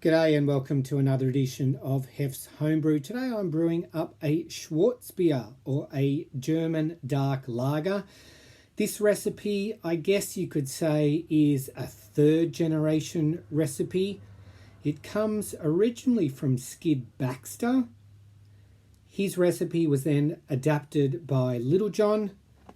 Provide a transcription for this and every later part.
G'day and welcome to another edition of Hef's Homebrew. Today I'm brewing up a Schwarzbier, or a German dark lager. This recipe, I guess you could say, is a third generation recipe. It comes originally from Skid Baxter. His recipe was then adapted by Little John,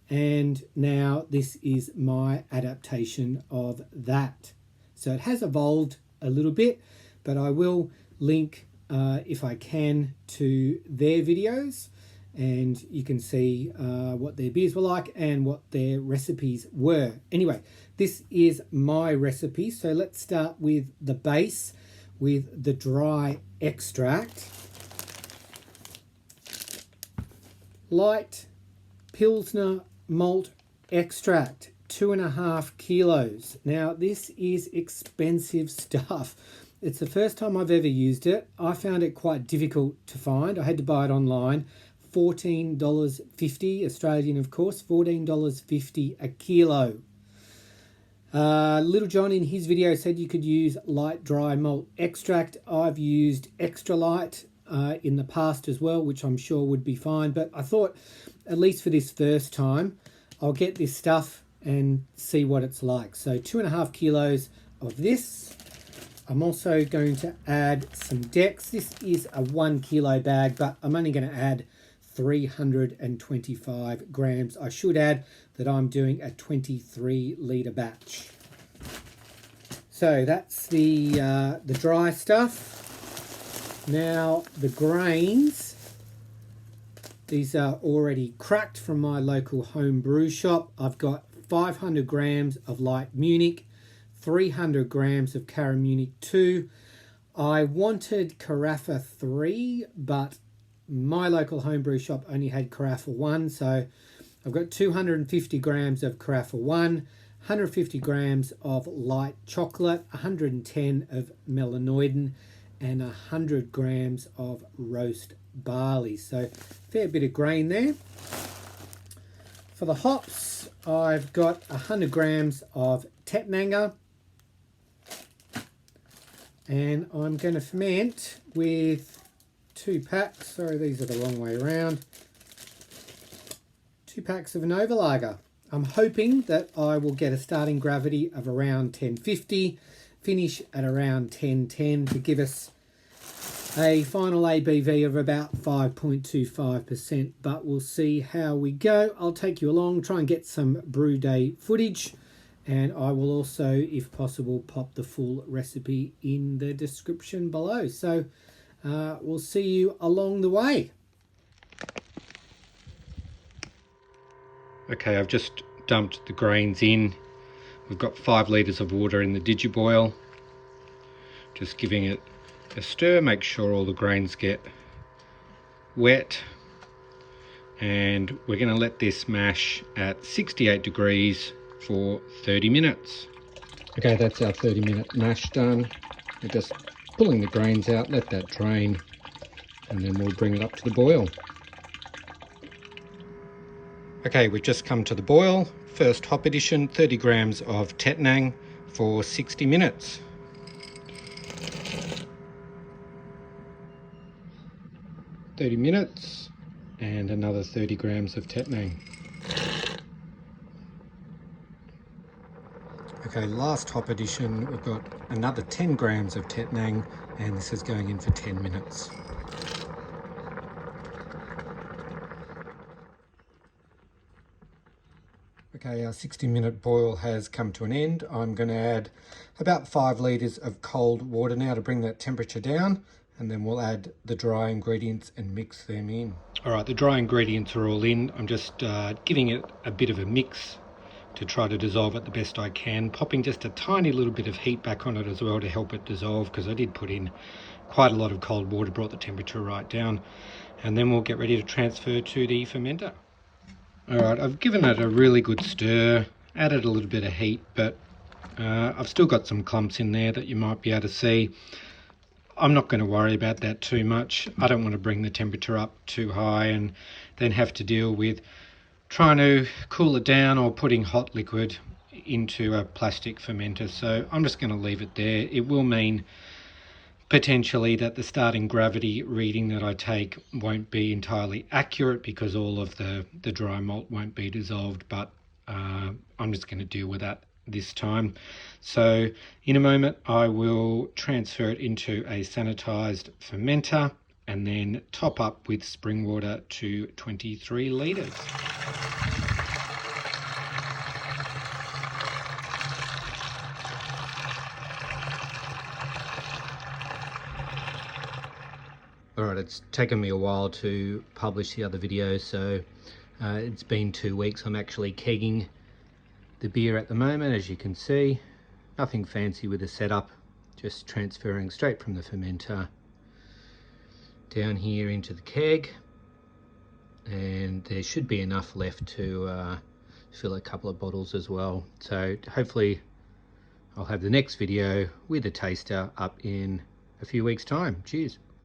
and now this is my adaptation of that. So it has evolved a little bit, but I will link, if I can, to their videos, and you can see what their beers were like and what their recipes were. Anyway, this is my recipe, so let's start with the base, with the dry extract. Light Pilsner malt extract, 2.5 kilos. Now this is expensive stuff. It's the first time I've ever used it. I found it quite difficult to find. I had to buy it online. $14.50 Australian, of course, $14.50 a kilo. Little John in his video said you could use light dry malt extract. I've used extra light in the past as well, which I'm sure would be fine, but I thought, at least for this first time, I'll get this stuff and see what it's like. So 2.5 kilos of this. I'm also going to add some Dex. This is a 1 kilo bag, but I'm only going to add 325 grams. I should add that I'm doing a 23 litre batch. So that's the dry stuff. Now the grains, these are already cracked from my local home brew shop. I've got 500 grams of light Munich, 300 grams of Caramunich II. I wanted Carafa III, but my local homebrew shop only had Carafa I, so I've got 250 grams of Carafa I, 150 grams of light chocolate, 110 of Melanoidin, and 100 grams of roast barley. So fair bit of grain there. For the hops, I've got 100 grams of Tettnanger, and I'm going to ferment with 2 packs, sorry these are the wrong way around, 2 packs of Novalager. I'm hoping that I will get a starting gravity of around 1050, finish at around 1010 to give us a final ABV of about 5.25%, but we'll see how we go. I'll take you along, try and get some brew day footage, and I will also, if possible, pop the full recipe in the description below. So we'll see you along the way. Okay, I've just dumped the grains in. We've got 5 litres of water in the digiboil. Just giving it a stir, make sure all the grains get wet. And we're going to let this mash at 68 degrees for 30 minutes. Okay, that's our 30-minute mash done. We're just pulling the grains out, let that drain, and then we'll bring it up to the boil. Okay, we've just come to the boil. First hop addition, 30 grams of Tettnanger for 60 minutes. $30 minutes, and another 30 grams of Tettnanger. Okay, last hop addition, we've got another 10 grams of Tettnanger, and this is going in for 10 minutes. Okay, our 60-minute boil has come to an end. I'm going to add about 5 litres of cold water now to bring that temperature down, and then we'll add the dry ingredients and mix them in. All right, the dry ingredients are all in. I'm just giving it a bit of a mix to try to dissolve it the best I can, popping just a tiny little bit of heat back on it as well to help it dissolve, because I did put in quite a lot of cold water, brought the temperature right down, and then we'll get ready to transfer to the fermenter. All right, I've given it a really good stir, added a little bit of heat, but I've still got some clumps in there that you might be able to see. I'm not going to worry about that too much. I don't want to bring the temperature up too high and then have to deal with trying to cool it down or putting hot liquid into a plastic fermenter. So I'm just going to leave it there. It will mean potentially that the starting gravity reading that I take won't be entirely accurate because all of the dry malt won't be dissolved, but I'm just going to deal with that this time. So in a moment I will transfer it into a sanitized fermenter and then top up with spring water to 23 litres. Alright, it's taken me a while to publish the other video, so it's been 2 weeks. I'm actually kegging the beer at the moment, as you can see. Nothing fancy with the setup, just transferring straight from the fermenter down here into the keg, and there should be enough left to fill a couple of bottles as well. So hopefully I'll have the next video with a taster up in a few weeks' time. Cheers.